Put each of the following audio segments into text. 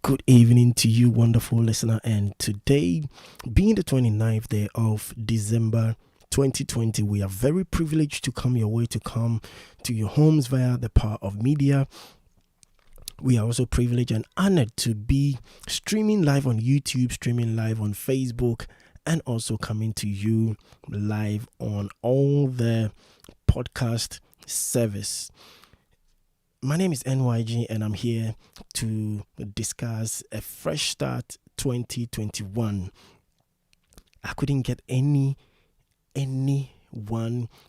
Good evening to you, wonderful listener. And today, being the 29th day of December 2020, we are very privileged to come your way, to come to your homes via the power of media. We are also privileged and honored to be streaming live on YouTube, streaming live on Facebook, and also coming to you live on all the podcast service. My name is NYG and I'm here to discuss a fresh start 2021. I couldn't get anyone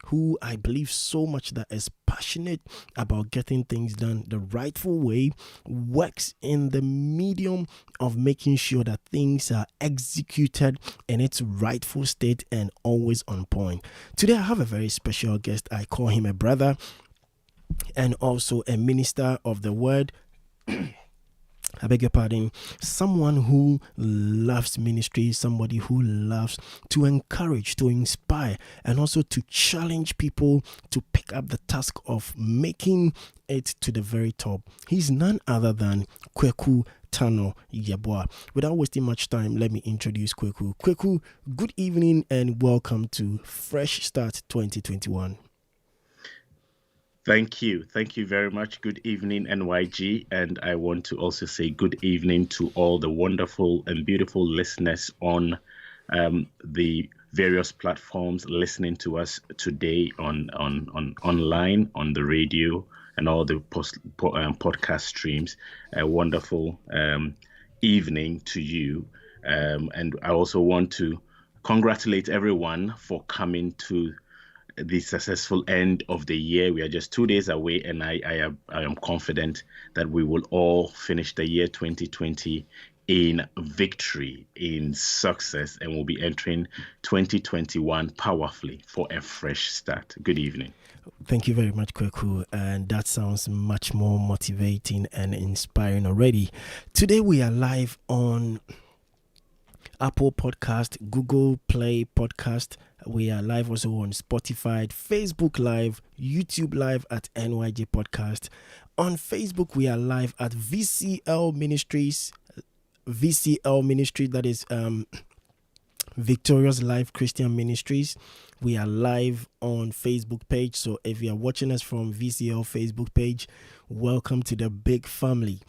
who I believe so much that is passionate about getting things done the rightful way, works in the medium of making sure that things are executed in its rightful state and always on point. Today I have a very special guest. I call him a brother and also a minister of the word. I beg your pardon. Someone who loves ministry, somebody who loves to encourage, to inspire, and also to challenge people to pick up the task of making it to the very top. He's none other than KWAKU TANO-YEBOAH. Without wasting much time, let me introduce KWAKU. KWAKU, good evening and welcome to Fresh Start 2021. Thank you. Thank you very much. Good evening, NYG. And I want to also say good evening to all the wonderful and beautiful listeners on the various platforms listening to us today on online, on the radio, and all the podcast streams. A wonderful evening to you. And I also want to congratulate everyone for coming to the successful end of the year. We are just 2 days away, and I am confident that we will all finish the year 2020 in victory, in success, and we'll be entering 2021 powerfully for a fresh start. Good evening. Thank you very much, KWAKU, and that sounds much more motivating and inspiring already. Today we are live on Apple Podcast, Google Play Podcast. We are live also on Spotify, Facebook Live, YouTube Live at NYG Podcast. On Facebook, we are live at VCL Ministries, that is Victorious Life Christian Ministries. We are live on Facebook page. So if you are watching us from VCL Facebook page, welcome to the big family.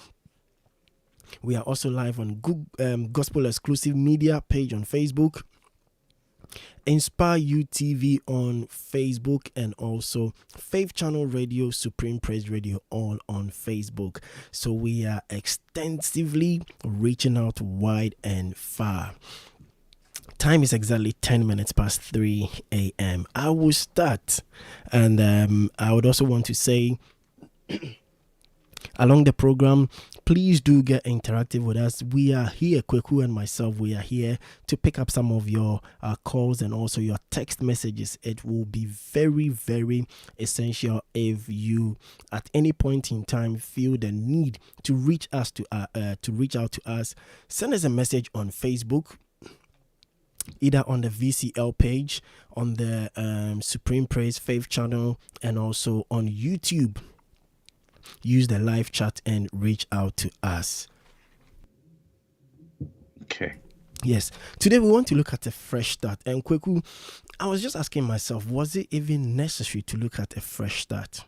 We are also live on Google, Gospel Exclusive Media page on Facebook, Inspire You TV on Facebook, and also Faith Channel Radio, Supreme Praise Radio, all on Facebook. So we are extensively reaching out wide and far. Time is exactly 10 minutes past 3 a.m. I will start, and I would also want to say along the program, please do get interactive with us. We are here, KWAKU and myself, we are here to pick up some of your calls and also your text messages. It will be very, very essential if you at any point in time feel the need to reach out to us. Send us a message on Facebook, either on the VCL page, on the Supreme Praise Faith Channel, and also on YouTube. Use the live chat and reach out to us. Okay. Yes. Today we want to look at a fresh start. And KWAKU, I was just asking myself, was it even necessary to look at a fresh start?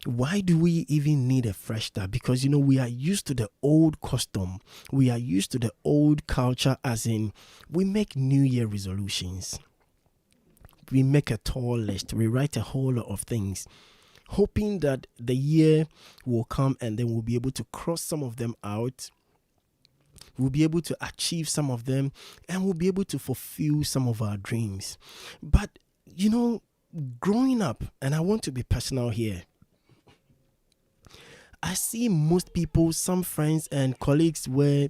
Why do we even need a fresh start? Because, we are used to the old custom. We are used to the old culture, as in we make New Year resolutions. We make a tall list. We write a whole lot of things, hoping that the year will come and then we'll be able to cross some of them out. We'll be able to achieve some of them and we'll be able to fulfill some of our dreams. But, growing up, and I want to be personal here, I see most people, some friends and colleagues where,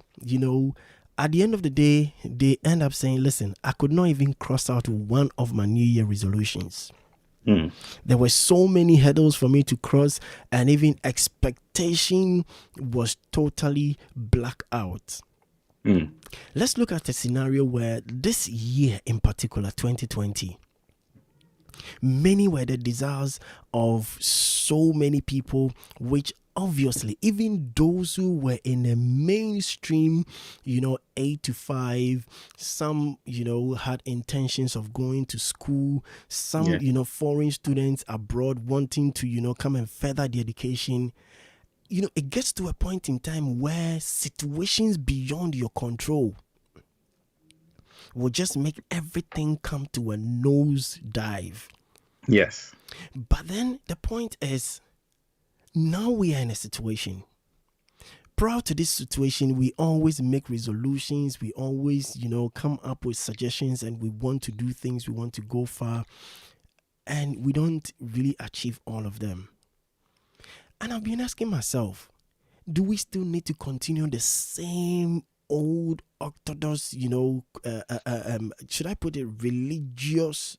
at the end of the day, they end up saying, listen, I could not even cross out one of my New Year resolutions. There were so many hurdles for me to cross, and even expectation was totally black out. Let's look at a scenario where this year in particular, 2020, many were the desires of so many people, which obviously, even those who were in the mainstream, 8 to 5, some, had intentions of going to school, some, Yeah. foreign students abroad wanting to, come and further the education. It gets to a point in time where situations beyond your control will just make everything come to a nosedive. Yes. But then the point is, now we are in a situation. Prior to this situation, we always make resolutions. We always, come up with suggestions, and we want to do things. We want to go far, and we don't really achieve all of them. And I've been asking myself, do we still need to continue the same old orthodox, should I put it, religious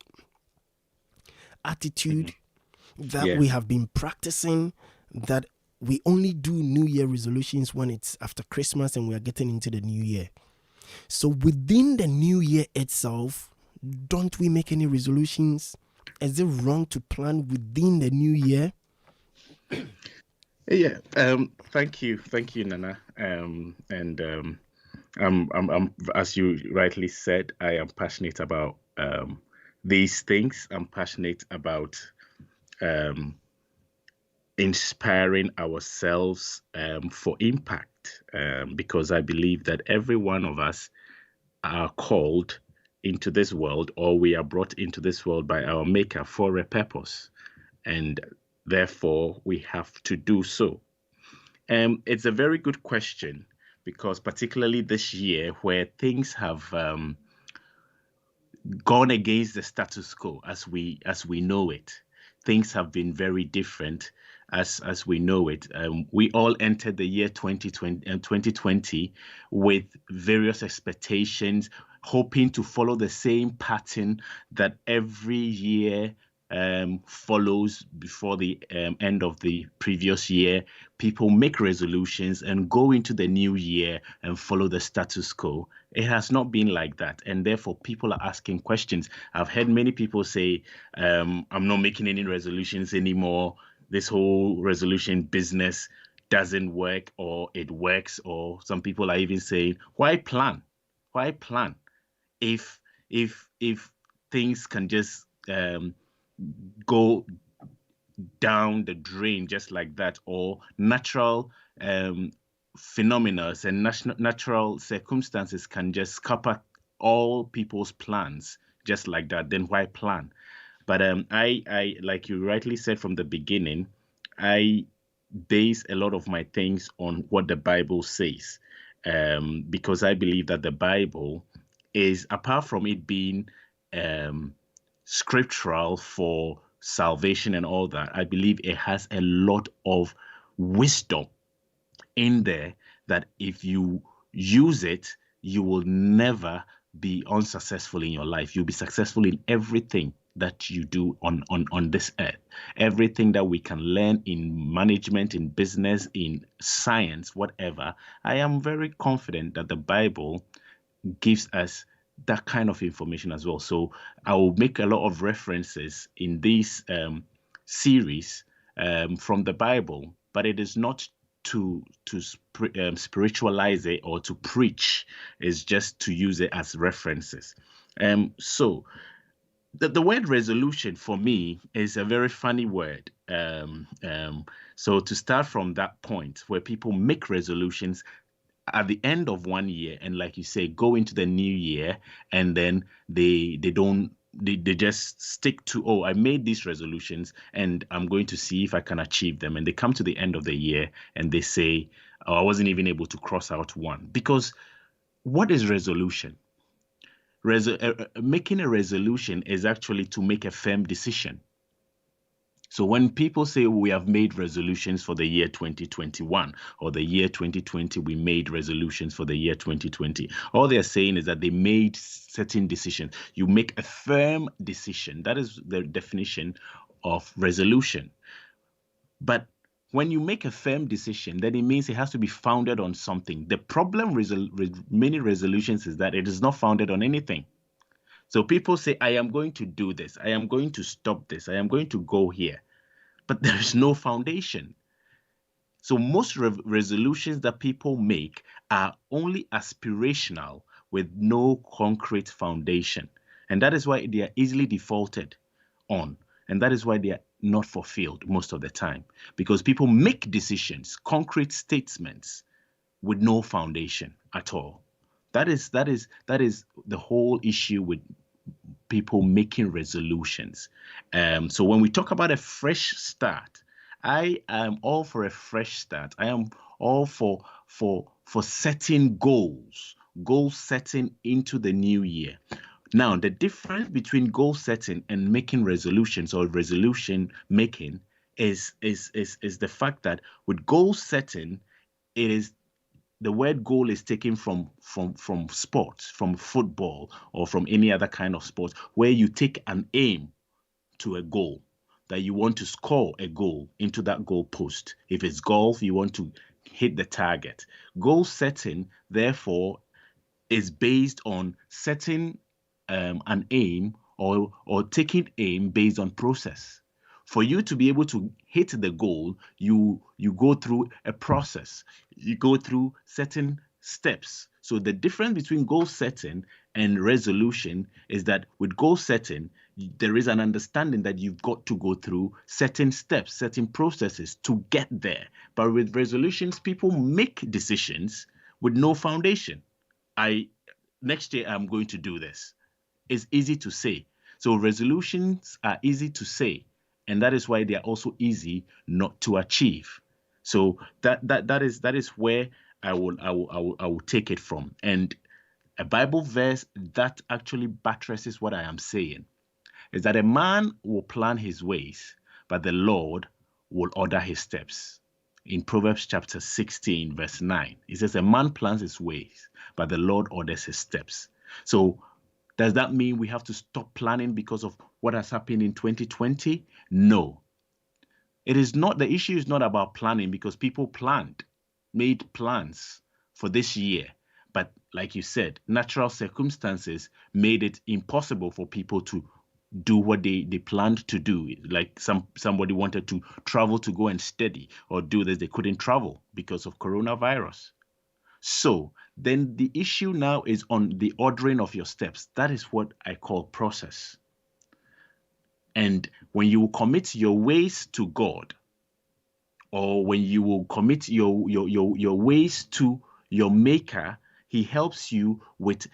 attitude that Yeah. we have been practicing, that we only do New Year resolutions when it's after Christmas and we are getting into the New Year? So within the New Year itself, don't we make any resolutions? Is it wrong to plan within the New Year? Yeah. Thank you, Nana. I'm, as you rightly said, I am passionate about these things. I'm passionate about um, inspiring ourselves for impact, because I believe that every one of us are called into this world, or we are brought into this world by our Maker for a purpose, and therefore we have to do so. It's a very good question, because particularly this year, where things have gone against the status quo as we know it, things have been very different as we know it. We all entered the year 2020 with various expectations, hoping to follow the same pattern that every year follows before the end of the previous year. People make resolutions and go into the new year and follow the status quo. It has not been like that, and therefore people are asking questions. I've heard many people say, I'm not making any resolutions anymore. This whole resolution business doesn't work, or it works. Or some people are even saying, why plan? Why plan if if things can just go down the drain just like that, or natural phenomena and natural circumstances can just scupper all people's plans just like that, then why plan? But I like you rightly said from the beginning, I base a lot of my things on what the Bible says, because I believe that the Bible is, apart from it being scriptural for salvation and all that, I believe it has a lot of wisdom in there that if you use it, you will never be unsuccessful in your life. You'll be successful in everything that you do on this earth. Everything that we can learn in management, in business, in science, whatever. I am very confident that the Bible gives us that kind of information as well. So I will make a lot of references in this series from the Bible, but it is not to spiritualize it or to preach. It's just to use it as references. So the word resolution for me is a very funny word. So to start from that point where people make resolutions at the end of one year, and like you say, go into the new year, and then they just stick to, oh, I made these resolutions and I'm going to see if I can achieve them, and they come to the end of the year and they say, oh, I wasn't even able to cross out one. Because what is resolution? Making a resolution is actually to make a firm decision. So when people say we have made resolutions for the year 2021, or the year 2020, we made resolutions for the year 2020, all they're saying is that they made certain decisions. You make a firm decision. That is the definition of resolution. But when you make a firm decision, then it means it has to be founded on something. The problem with many resolutions is that it is not founded on anything. So people say, I am going to do this. I am going to stop this. I am going to go here. But there is no foundation. So most resolutions that people make are only aspirational with no concrete foundation. And that is why they are easily defaulted on. And that is why they are not fulfilled most of the time. Because people make decisions, concrete statements with no foundation at all. That is the whole issue with people making resolutions. So when we talk about a fresh start, I am all for a fresh start. I am all for setting goals, goal setting into the new year. Now, the difference between goal setting and making resolutions or resolution making is the fact that with goal setting, it is the word goal is taken from sports, from football or from any other kind of sport where you take an aim to a goal, that you want to score a goal into that goal post. If it's golf, you want to hit the target. Goal setting, therefore, is based on setting an aim or taking aim based on process. For you to be able to hit the goal, you go through a process. You go through certain steps. So the difference between goal setting and resolution is that with goal setting, there is an understanding that you've got to go through certain steps, certain processes to get there. But with resolutions, people make decisions with no foundation. Next year I'm going to do this. It's easy to say. So resolutions are easy to say, and that is why they are also easy not to achieve. So that is where I will take it from. And a Bible verse that actually buttresses what I am saying is that a man will plan his ways, but the Lord will order his steps. In Proverbs chapter 16, verse 9, it says, a man plans his ways, but the Lord orders his steps. So does that mean we have to stop planning because of what has happened in 2020? No. It is not, the issue is not about planning, because people made plans for this year. But like you said, natural circumstances made it impossible for people to do what they planned to do. Like somebody wanted to travel to go and study or do this. They couldn't travel because of coronavirus. So then the issue now is on the ordering of your steps. That is what I call process. And when you commit your ways to God, or when you will commit your ways to your maker, he helps you with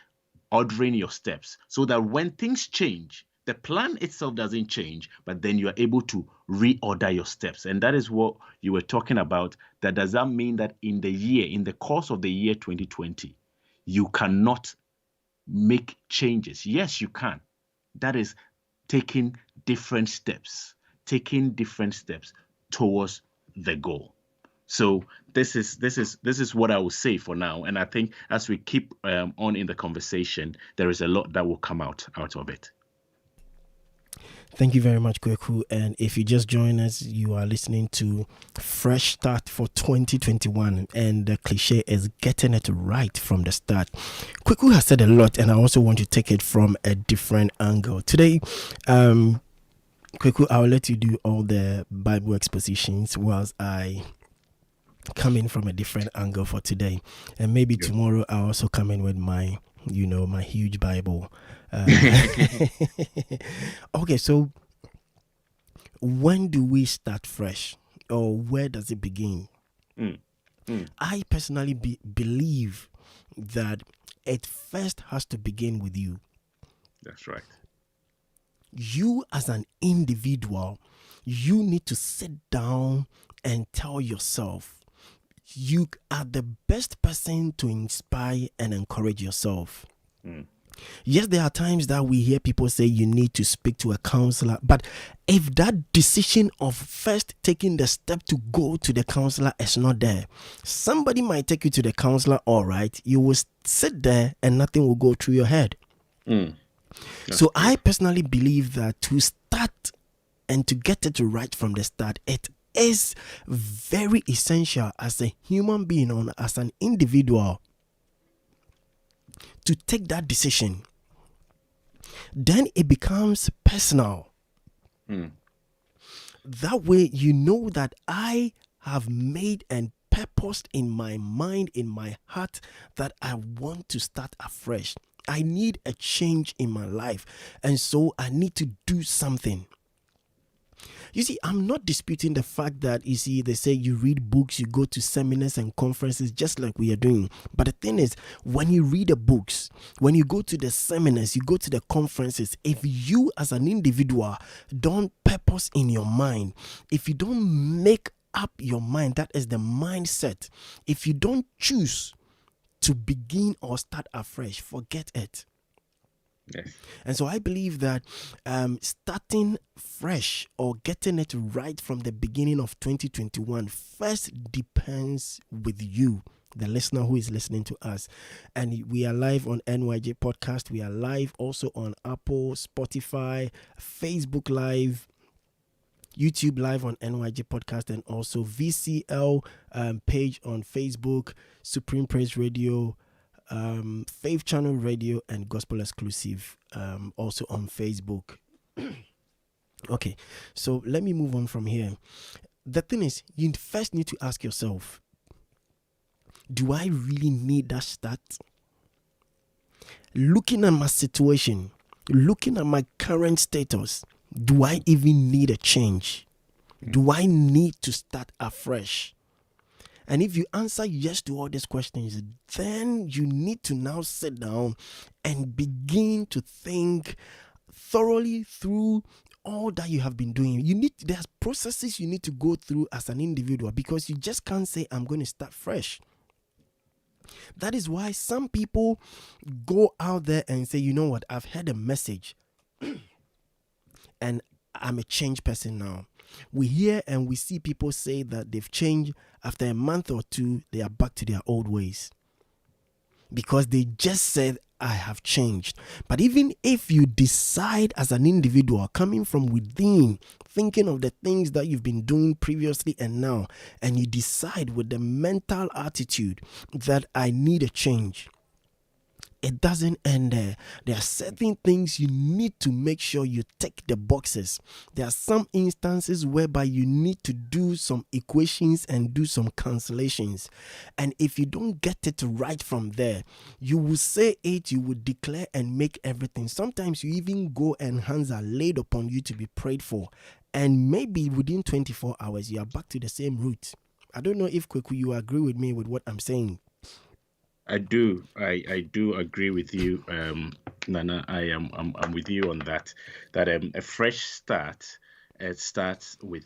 ordering your steps so that when things change, the plan itself doesn't change, but then you are able to reorder your steps. And that is what you were talking about. That does that mean that in the course of the year 2020, you cannot make changes? Yes, you can. That is taking different steps towards the goal. So this is what I will say for now. And I think as we keep on in the conversation, there is a lot that will come out of it. Thank you very much, KWAKU. And if you just join us, you are listening to Fresh Start for 2021. And the cliche is getting it right from the start. KWAKU has said a lot, and I also want to take it from a different angle. Today, KWAKU, I'll let you do all the Bible expositions whilst I come in from a different angle for today. And maybe tomorrow I'll also come in with my huge Bible. Okay, so when do we start fresh, or where does it begin? I personally believe that it first has to begin with you. That's right. You as an individual, you need to sit down and tell yourself you are the best person to inspire and encourage yourself. Yes, there are times that we hear people say you need to speak to a counselor, but if that decision of first taking the step to go to the counselor is not there, somebody might take you to the counselor, all right, you will sit there and nothing will go through your head. So I personally believe that to start and to get it right from the start, it is very essential as a human being or as an individual to take that decision. Then it becomes personal. That way you know that I have made and purposed in my mind, in my heart, that I want to start afresh. I need a change in my life, and so I need to do something. You see, I'm not disputing the fact that, you see, they say you read books, you go to seminars and conferences just like we are doing. But the thing is, when you read the books, when you go to the seminars, you go to the conferences, if you as an individual don't purpose in your mind, if you don't make up your mind, that is the mindset, if you don't choose to begin or start afresh, forget it. Yes. And so I believe that starting fresh or getting it right from the beginning of 2021 first depends with you, the listener who is listening to us. And we are live on NYJ Podcast. We are live also on Apple, Spotify, Facebook Live, YouTube Live on NYJ Podcast, and also VCL page on Facebook, Supreme Praise Radio, Faith Channel Radio, and Gospel Exclusive also on Facebook. Okay, so let me move on from here. The thing is, you first need to ask yourself, do I really need that start? Looking at my situation, looking at my current status, do I even need a change? Do I need to start afresh? And if you answer yes to all these questions, then you need to now sit down and begin to think thoroughly through all that you have been doing. There's processes you need to go through as an individual, because you just can't say, I'm going to start fresh. That is why some people go out there and say, you know what, I've heard a message and I'm a changed person now. We hear and we see people say that they've changed. After a month or two, they are back to their old ways, because they just said, I have changed. But even if you decide as an individual, coming from within, thinking of the things that you've been doing previously and now, and you decide with the mental attitude that I need a change, it doesn't end there. There are certain things you need to make sure you tick the boxes. There are some instances whereby you need to do some equations and do some cancellations. And if you don't get it right from there, you will say it, you will declare and make everything. Sometimes you even go and hands are laid upon you to be prayed for. And maybe within 24 hours, you are back to the same route. I don't know if KWAKU, you agree with me with what I'm saying. I do. I do agree with you, Nana. I'm with you on that. That a fresh start, it starts with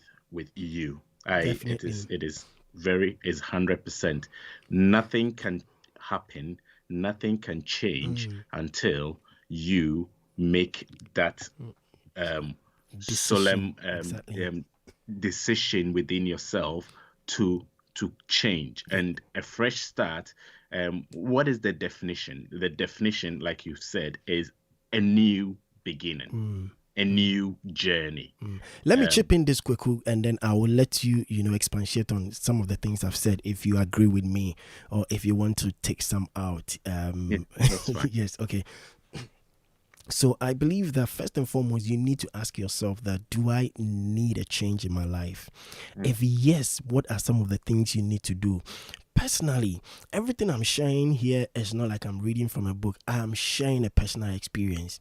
you. Definitely. It is 100%. Nothing can happen. Nothing can change until you make that solemn decision within yourself to change. And a fresh start, what is the definition? The definition, like you said, is a new beginning, a new journey. Let me chip in this quick, and then I will let you, expatiate on some of the things I've said, if you agree with me or if you want to take some out. That's fine. Yes, okay. So I believe that first and foremost, you need to ask yourself that, do I need a change in my life? If yes, what are some of the things you need to do? Personally, everything I'm sharing here is not like I'm reading from a book. I am sharing a personal experience.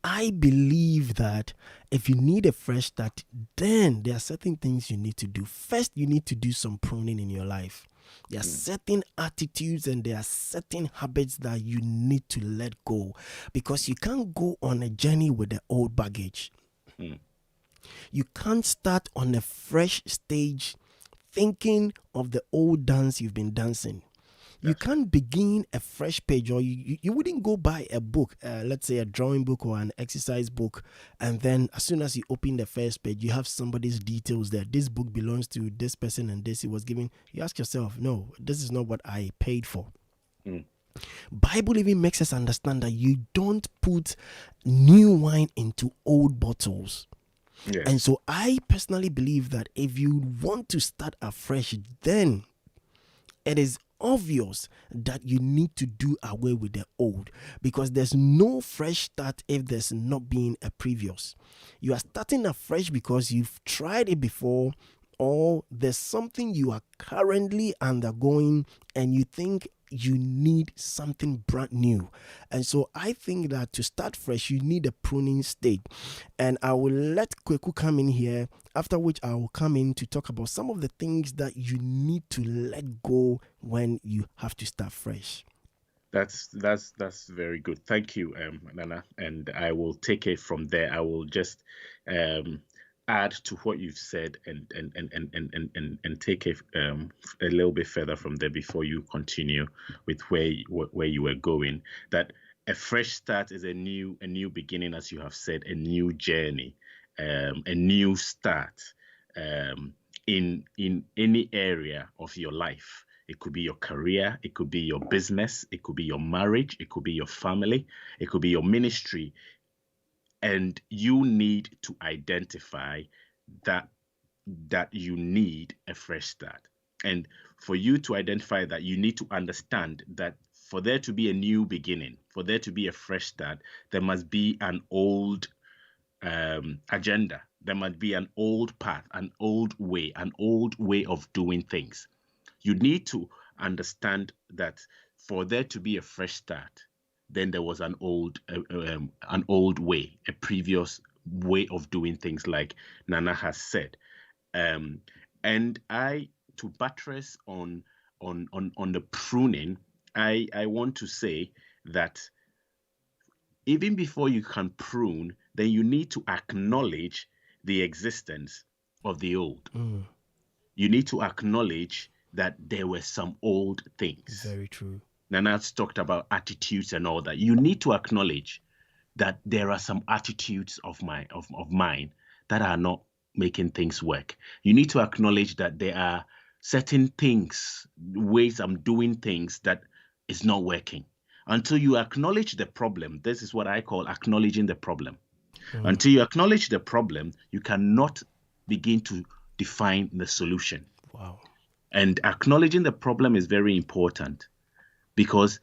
I believe that if you need a fresh start, then there are certain things you need to do. First, you need to do some pruning in your life. There are certain attitudes and there are certain habits that you need to let go, because you can't go on a journey with the old baggage. You can't start on a fresh stage thinking of the old dance you've been dancing. You can't begin a fresh page, or you wouldn't go buy a book, let's say a drawing book or an exercise book, and then as soon as you open the first page, you have somebody's details there. This book belongs to this person and this, it was given. You ask yourself, no, this is not what I paid for. Bible even makes us understand that you don't put new wine into old bottles. Yes. And so I personally believe that if you want to start afresh, then it is obvious that you need to do away with the old, because there's no fresh start if there's not been a previous. You are starting afresh because you've tried it before, or there's something you are currently undergoing and you think you need something brand new. And so I think that to start fresh, you need a pruning state. And I will let KWAKU come in here, after which I will come in to talk about some of the things that you need to let go when you have to start fresh. That's very good. Thank you, Nana. And I will take it from there. I will just um, add to what you've said and take it a little bit further from there before you continue with where you were going. That a fresh start is a new beginning, as you have said, a new journey, a new start in any area of your life. It could be your career, it could be your business, it could be your marriage, it could be your family, it could be your ministry. And you need to identify that you need a fresh start. And for you to identify that, you need to understand that for there to be a new beginning, for there to be a fresh start, there must be an old agenda. There must be an old path, an old way of doing things. You need to understand that for there to be a fresh start, then there was an old way, a previous way of doing things, like Nana has said. And to buttress on the pruning, I want to say that even before you can prune, then you need to acknowledge the existence of the old. You need to acknowledge that there were some old things. Very true. Nana's talked about attitudes and all that. You need to acknowledge that there are some attitudes of mine that are not making things work. You need to acknowledge that there are certain things, ways I'm doing things that is not working. Until you acknowledge the problem, this is what I call acknowledging the problem. Until you acknowledge the problem, you cannot begin to define the solution. Wow. And acknowledging the problem is very important, because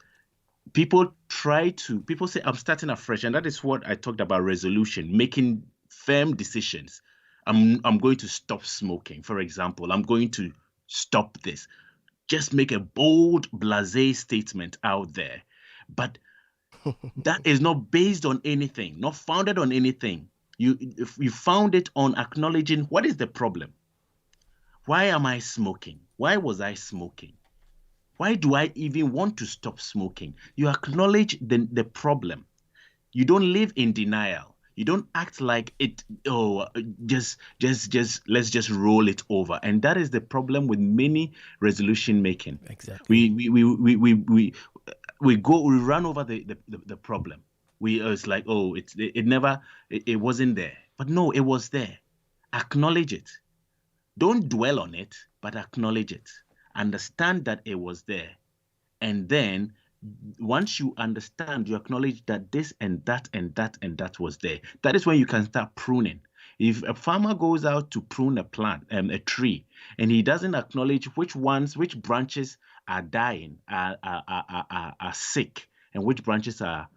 people say, I'm starting afresh. And that is what I talked about: resolution, making firm decisions. I'm going to stop smoking, for example. I'm going to stop this. Just make a bold, blasé statement out there. But that is not based on anything, not founded on anything. You found it on acknowledging what is the problem. Why am I smoking? Why was I smoking? Why do I even want to stop smoking? You acknowledge the problem. You don't live in denial. You don't act like it, let's just roll it over. And that is the problem with many resolution making. Exactly. We run over the problem. It's like, it wasn't there. But no, it was there. Acknowledge it. Don't dwell on it, but acknowledge it. Understand that it was there. And then once you understand, you acknowledge that this and that and that and that was there. That is when you can start pruning. If a farmer goes out to prune a tree, and he doesn't acknowledge which branches are dying, are sick, and which branches are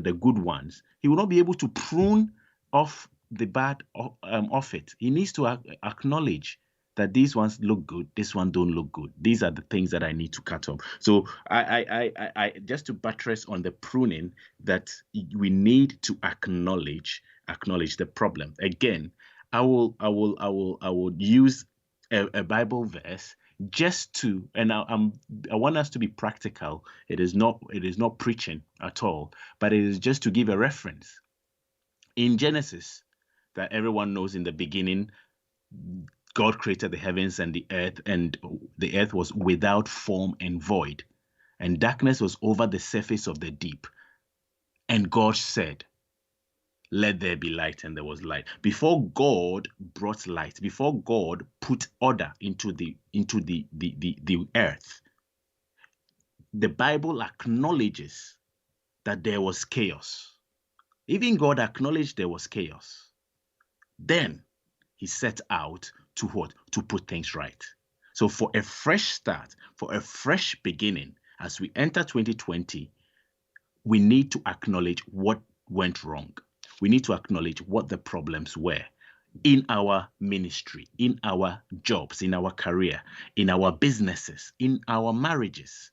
the good ones, he will not be able to prune off the bad off it. He needs to acknowledge that these ones look good, this one don't look good. These are the things that I need to cut off. So I just to buttress on the pruning, that we need to acknowledge the problem. Again, I will use a Bible verse just to, and I want us to be practical. It is not preaching at all, but it is just to give a reference. In Genesis, that everyone knows, in the beginning, God created the heavens and the earth was without form and void, and darkness was over the surface of the deep. And God said, let there be light, and there was light. Before God brought light, before God put order into the earth, the Bible acknowledges that there was chaos. Even God acknowledged there was chaos. Then he set out to what? To put things right. So for a fresh start, for a fresh beginning, as we enter 2020, we need to acknowledge what went wrong. We need to acknowledge what the problems were. in our ministry, in our jobs, in our career, in our businesses, in our marriages,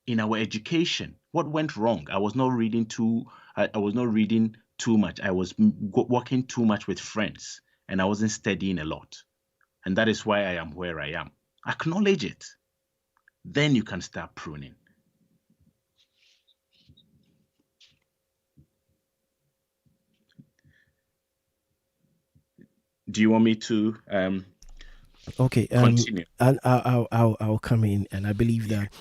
in our education. What went wrong? I was not reading too. I was not reading too much. I was working too much with friends, and I wasn't studying a lot. And that is why I am where I am. Acknowledge it. Then you can start pruning. Do you want me to Okay. continue? I'll come in, and I believe that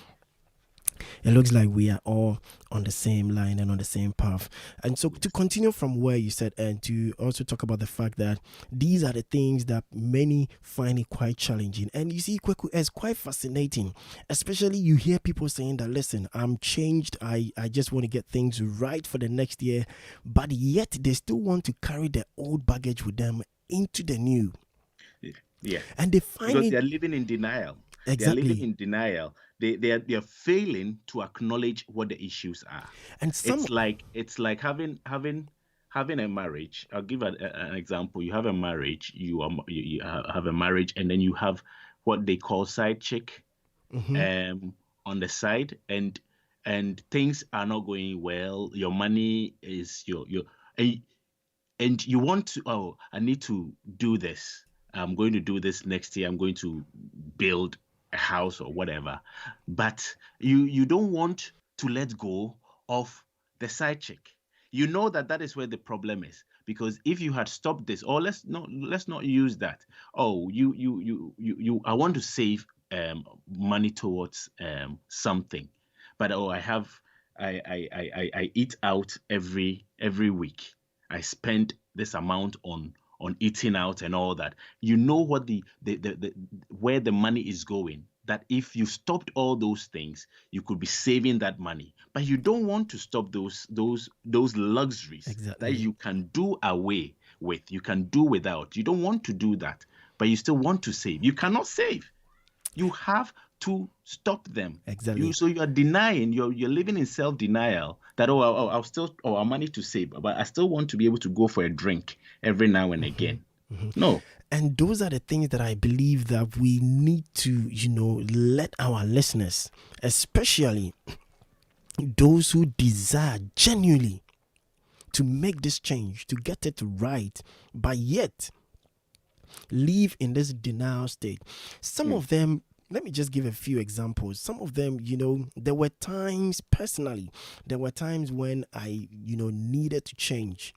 it looks like we are all on the same line and on the same path. And so, to continue from where you said, and to also talk about the fact that these are the things that many find it quite challenging. And you see, KWAKU is quite fascinating, especially you hear people saying that, listen, I'm changed, I just want to get things right for the next year, but yet they still want to carry their old baggage with them into the new. Yeah. And they find Because it they are living in denial. They are living exactly. in denial. They are failing to acknowledge what the issues are. And some It's like having a marriage. I'll give an example. You have a marriage. You have a marriage, and then you have what they call side chick on the side, and things are not going well. Your money is your and you want to, oh, I need to do this. I'm going to do this next year. I'm going to build a house or whatever. But you don't want to let go of the side chick. You know that is where the problem is, because if you had stopped this, or let's not use that. Oh, you I want to save money towards something, but oh, I eat out every week. I spend this amount on eating out and all that. You know what the where the money is going. That if you stopped all those things, you could be saving that money. But you don't want to stop those luxuries that exactly. you can do away with, you can do without. You don't want to do that, but you still want to save. You cannot save. You have to stop them. Exactly. So you are denying. You're living in self denial. That I'll still I'll manage to save, but I still want to be able to go for a drink every now and again. No. And those are the things that I believe that we need to, let our listeners, especially those who desire genuinely to make this change, to get it right, but yet live in this denial state. Some of them, let me just give a few examples. Some of them, there were times personally, there were times when I, needed to change.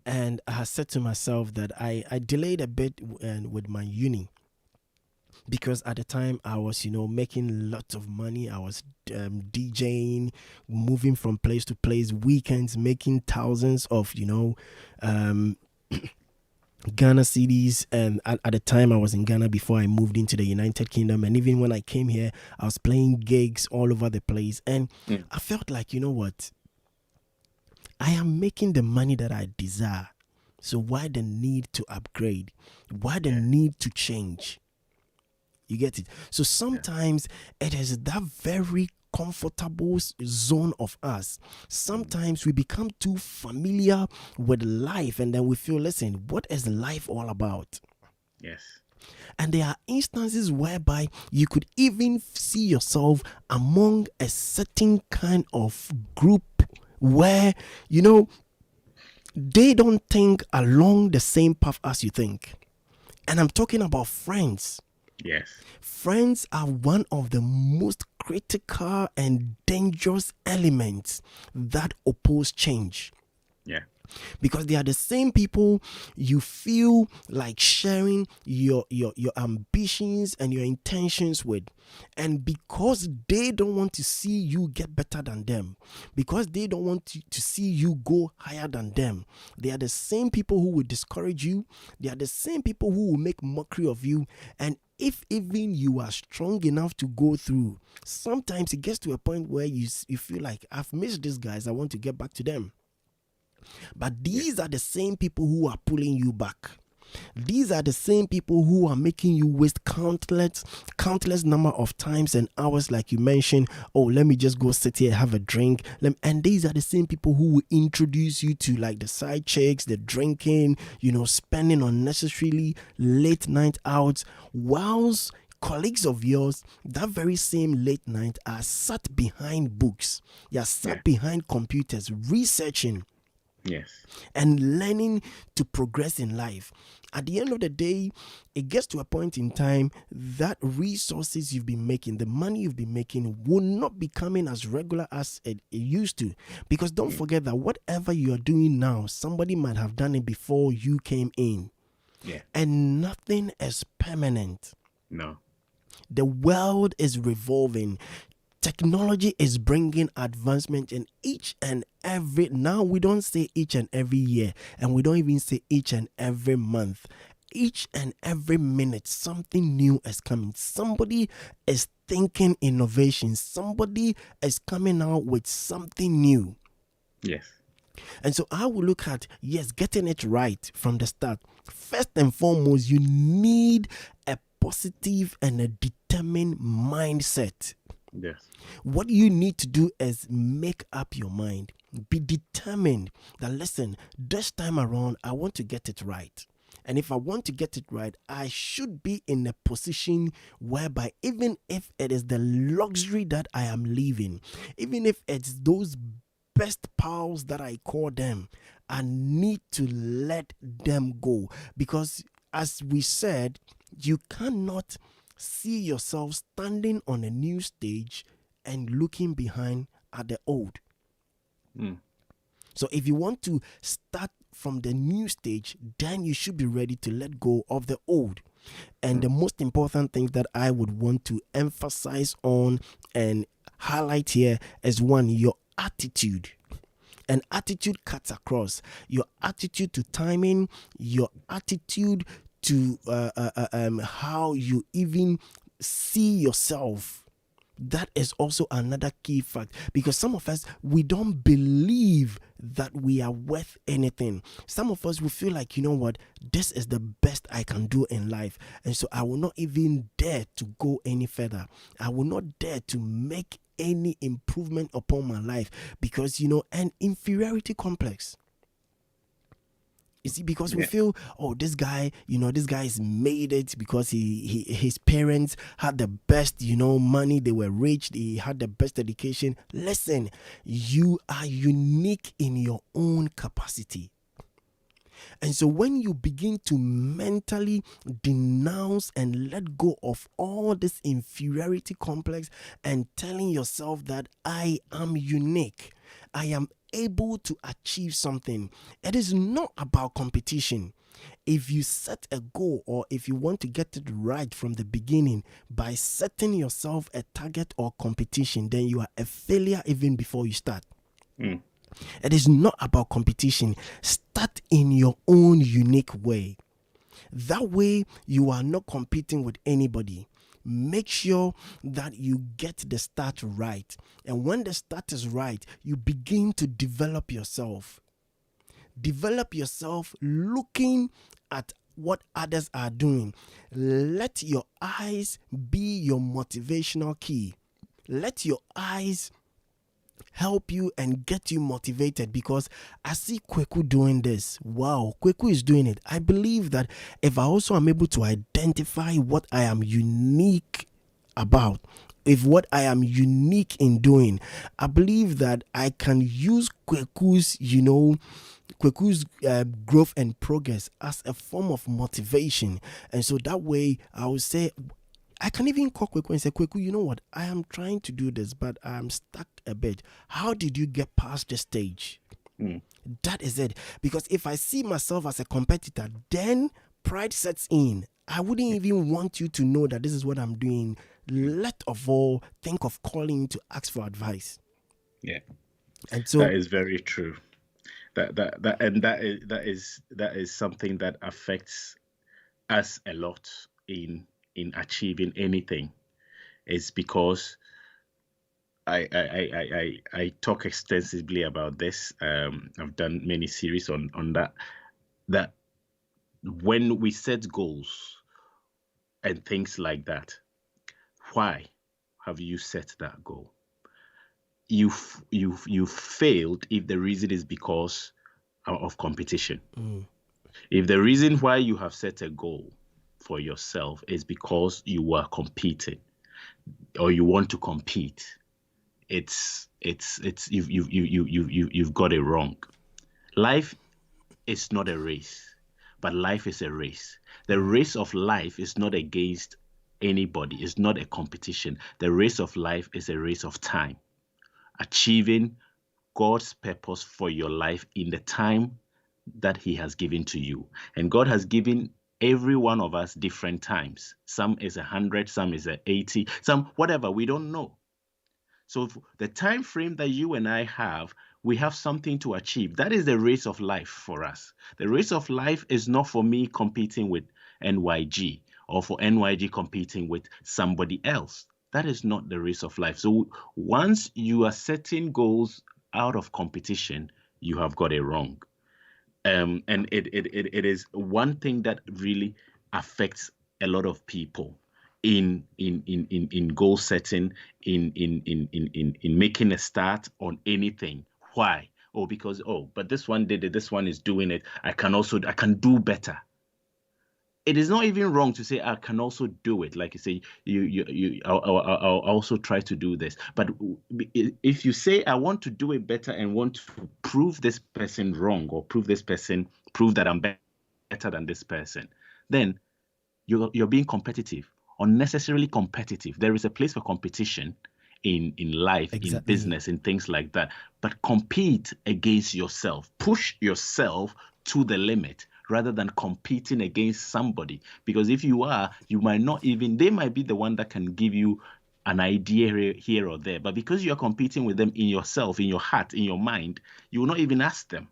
And I said to myself that I delayed a bit with my uni, because at the time I was, making lots of money. I was DJing, moving from place to place, weekends, making thousands of, Ghana cedis. And at the time I was in Ghana before I moved into the United Kingdom. And even when I came here, I was playing gigs all over the place. And I felt like, you know what? I am making the money that I desire. So why the need to upgrade? Why the need to change? You get it? So sometimes it is that very comfortable zone of us. Sometimes we become too familiar with life, and then we feel, listen, what is life all about? Yes. And there are instances whereby you could even see yourself among a certain kind of group where, they don't think along the same path as you think. And I'm talking about friends. Yes. Friends are one of the most critical and dangerous elements that oppose change. Yeah. Because they are the same people you feel like sharing your ambitions and your intentions with. And because they don't want to see you get better than them, because they don't want to see you go higher than them, they are the same people who will discourage you. They are the same people who will make mockery of you. And if even you are strong enough to go through, sometimes it gets to a point where you feel like, I've missed these guys, I want to get back to them. But these are the same people who are pulling you back. These are the same people who are making you waste countless number of times and hours, like you mentioned. Oh, let me just go sit here, have a drink. And these are the same people who will introduce you to like the side chicks, the drinking, spending unnecessarily late night outs, whilst colleagues of yours that very same late night are sat behind books. They are sat behind computers researching and learning to progress in life. At the end of the day, it gets to a point in time that resources you've been making, the money you've been making, will not be coming as regular as it used to. Because don't forget that whatever you are doing now, somebody might have done it before you came in. And nothing is permanent. No. The world is revolving. Technology is bringing advancement in each and every, now we don't say each and every year, and we don't even say each and every month. Each and every minute, something new is coming. Somebody is thinking innovation. Somebody is coming out with something new. Yes. And so I will look at, getting it right from the start. First and foremost, you need a positive and a determined mindset. Yes. What you need to do is make up your mind. Be determined that, listen, this time around, I want to get it right. And if I want to get it right, I should be in a position whereby, even if it is the luxury that I am living, even if it's those best pals that I call them, I need to let them go. Because as we said, you cannot see yourself standing on a new stage and looking behind at the old. So if you want to start from the new stage, then you should be ready to let go of the old. And the most important thing that I would want to emphasize on and highlight here is, one, your attitude. And attitude cuts across. Your attitude to timing, your attitude to how you even see yourself. That is also another key fact, because some of us, we don't believe that we are worth anything. Some of us will feel like, you know what, this is the best I can do in life, and so I will not even dare to go any further. I will not dare to make any improvement upon my life, because an inferiority complex. You see, because we feel, oh, this guy, this guy's made it because his parents had the best, money. They were rich. He had the best education. Listen, you are unique in your own capacity. And so when you begin to mentally denounce and let go of all this inferiority complex and telling yourself that I am unique, I am able to achieve something. It is not about competition. If you set a goal, or if you want to get it right from the beginning by setting yourself a target or competition, then you are a failure even before you start. It is not about competition. Start in your own unique way. That way you are not competing with anybody. Make sure that you get the start right. And when the start is right, you begin to develop yourself. Develop yourself looking at what others are doing. Let your eyes be your motivational key. Let your eyes help you and get you motivated, because I see KWAKU doing this. Wow, KWAKU is doing it. I believe that if I also am able to identify what I am unique about, if what I am unique in doing, I believe that I can use KWAKU's, growth and progress as a form of motivation. And so that way I would say, I can even call KWAKU and say, KWAKU, you know what? I am trying to do this, but I'm stuck a bit. How did you get past the stage? That is it. Because if I see myself as a competitor, then pride sets in. I wouldn't even want you to know that this is what I'm doing. Let of all think of calling to ask for advice. Yeah. And so that is very true. That is something that affects us a lot in achieving anything. Is because I talk extensively about this. I've done many series on that when we set goals and things like that, why have you set that goal? You failed if the reason is because of competition. If the reason why you have set a goal for yourself is because you were competing or you want to compete, you've got it wrong. Life is not a race, but life is a race. The race of life is not against anybody. It's not a competition. The race of life is a race of time, achieving God's purpose for your life in the time that he has given to you. And God has given every one of us different times. Some is 100, some is 80, some whatever, we don't know. So the time frame that you and I have, we have something to achieve. That is the race of life for us. The race of life is not for me competing with NYG or for NYG competing with somebody else. That is not the race of life. So once you are setting goals out of competition, you have got it wrong. And it is one thing that really affects a lot of people in goal setting, in making a start on anything. Why? Oh, because but this one did it, this one is doing it. I can do better. It is not even wrong to say I can also do it. Like you say, I'll also try to do this. But if you say I want to do it better and want to prove this person wrong or prove that I'm better than this person, then you're being competitive, unnecessarily competitive. There is a place for competition in life, in business, in things like that. But compete against yourself. Push yourself to the limit rather than competing against somebody. Because if you are, they might be the one that can give you an idea here or there. But because you're competing with them in yourself, in your heart, in your mind, you will not even ask them,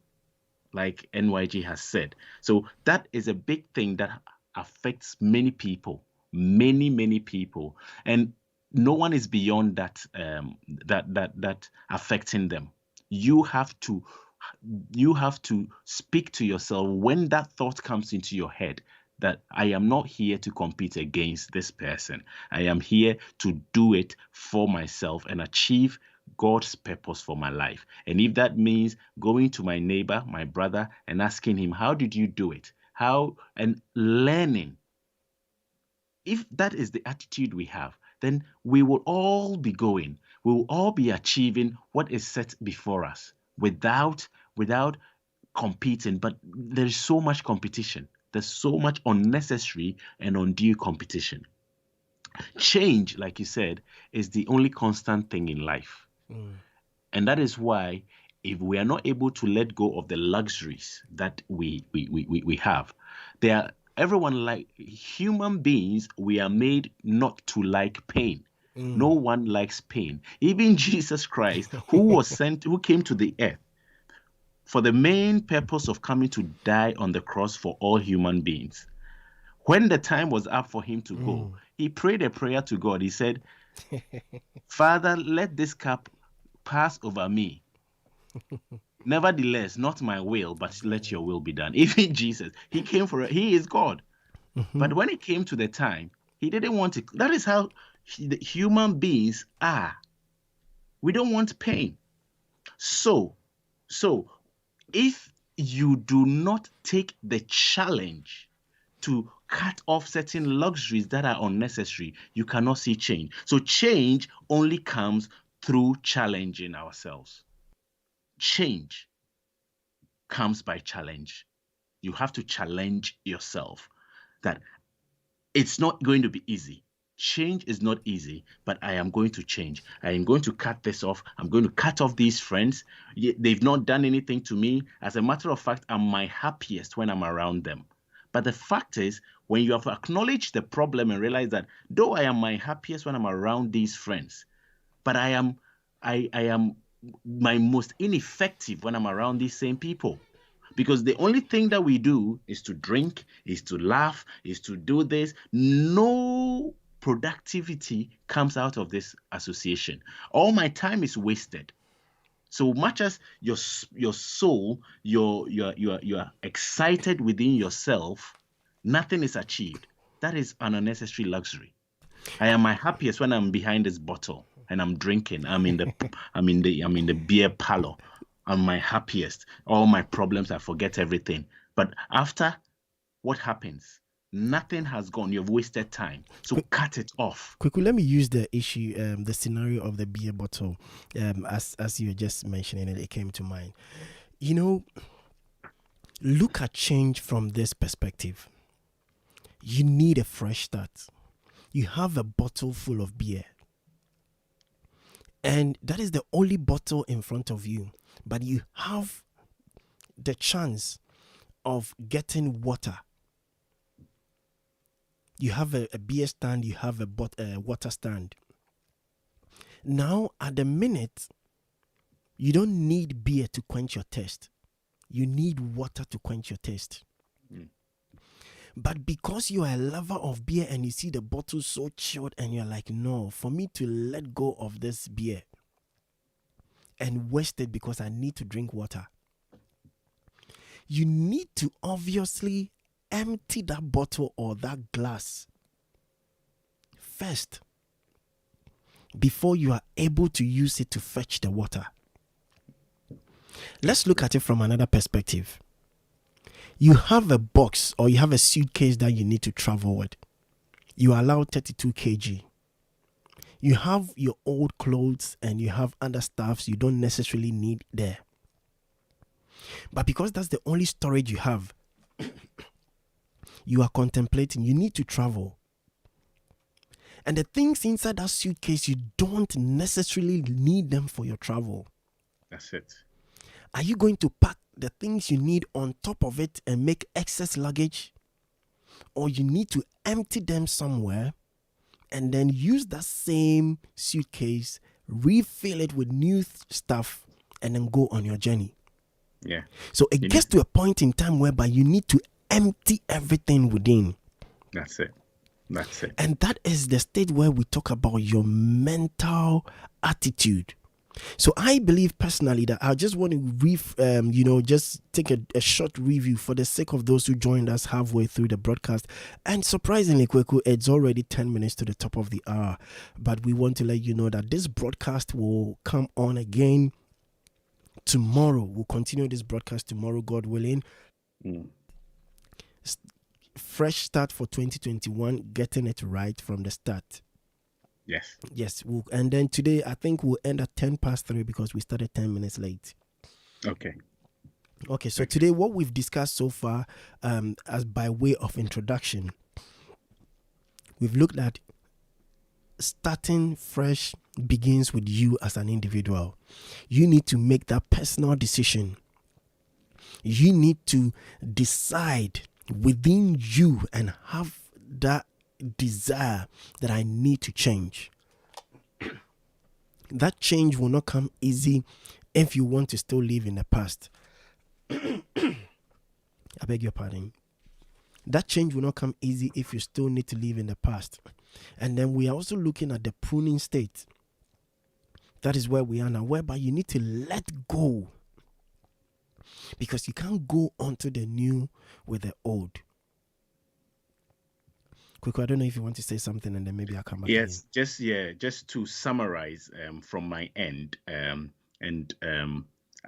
like NYG has said. So that is a big thing that affects many people, many people. And no one is beyond that, that affecting them. You have to speak to yourself when that thought comes into your head that I am not here to compete against this person. I am here to do it for myself and achieve God's purpose for my life. And if that means going to my neighbor, my brother, and asking him, how did you do it? And learning. If that is the attitude we have, then we will all be going. We will all be achieving what is set before us without competing. But there's so much competition. There's so much unnecessary and undue competition. Change, like you said, is the only constant thing in life. And that is why if we are not able to let go of the luxuries that we have, everyone, like human beings, we are made not to like pain. No one likes pain. Even Jesus Christ, who came to the earth for the main purpose of coming to die on the cross for all human beings. When the time was up for him to go, he prayed a prayer to God. He said, Father, let this cup pass over me. Nevertheless, not my will, but let your will be done. Even Jesus, he came for it. He is God. But when it came to the time, he didn't want to. That is how the human beings are. We don't want pain. So if you do not take the challenge to cut off certain luxuries that are unnecessary, you cannot see change. So change only comes through challenging ourselves. Change comes by challenge. You have to challenge yourself that it's not going to be easy. Change is not easy, but I am going to change. I am going to cut this off. I'm going to cut off these friends. They've not done anything to me. As a matter of fact, I'm my happiest when I'm around them. But the fact is, when you have acknowledged the problem and realized that though I am my happiest when I'm around these friends, but I am my most ineffective when I'm around these same people. Because the only thing that we do is to drink, is to laugh, is to do this. No productivity comes out of this association. All my time is wasted. So much as your soul, you're excited within yourself Nothing is achieved. That is an unnecessary luxury. I am my happiest when I'm behind this bottle and I'm drinking. I'm in the beer parlor. I'm my happiest. All my problems, I forget everything. But after, what happens? Nothing has gone. You've wasted time. So cut it off. Quickly, let me use the issue, the scenario of the beer bottle, as you were just mentioning it, it came to mind. You know, look at change from this perspective. You need a fresh start. You have a bottle full of beer, and that is the only bottle in front of you, but you have the chance of getting water. You have a beer stand, you have a water stand. Now, at the minute, you don't need beer to quench your thirst. You need water to quench your thirst. But because you are a lover of beer and you see the bottle so chilled and you're like, no, for me to let go of this beer and waste it because I need to drink water, you need to obviously empty that bottle or that glass first before you are able to use it to fetch the water. Let's look at it from another perspective. You have a box or you have a suitcase that you need to travel with. You are allowed 32 kg. You have your old clothes and you have other stuffs you don't necessarily need there. But because that's the only storage you have, you are contemplating, you need to travel. And the things inside that suitcase, you don't necessarily need them for your travel. That's it. Are you going to pack the things you need on top of it and make excess luggage? Or you need to empty them somewhere and then use that same suitcase, refill it with new stuff, and then go on your journey? Yeah. So it gets to a point in time whereby you need to empty everything within. That's it. That's it. And that is the stage where we talk about your mental attitude. So I believe personally that I just want to just take a short review for the sake of those who joined us halfway through the broadcast. And surprisingly, Kweku, it's already 10 minutes to the top of the hour. But we want to let you know that this broadcast will come on again tomorrow. We'll continue this broadcast tomorrow, God willing. Fresh start for 2021, getting it right from the start. Yes. And then today, I think we'll end at 3:10 because we started 10 minutes late. Okay. So today, what we've discussed so far, as by way of introduction, we've looked at starting fresh begins with you as an individual. You need to make that personal decision. You need to decide within you and have that desire that I need to change. That change will not come easy if you want to still live in the past. I beg your pardon. That change will not come easy if you still need to live in the past. And then we are also looking at the pruning state. That is where we are now, whereby you need to let go. Because you can't go onto the new with the old. Quick, I don't know if you want to say something and then maybe I'll come back. Yes, just to summarize from my end and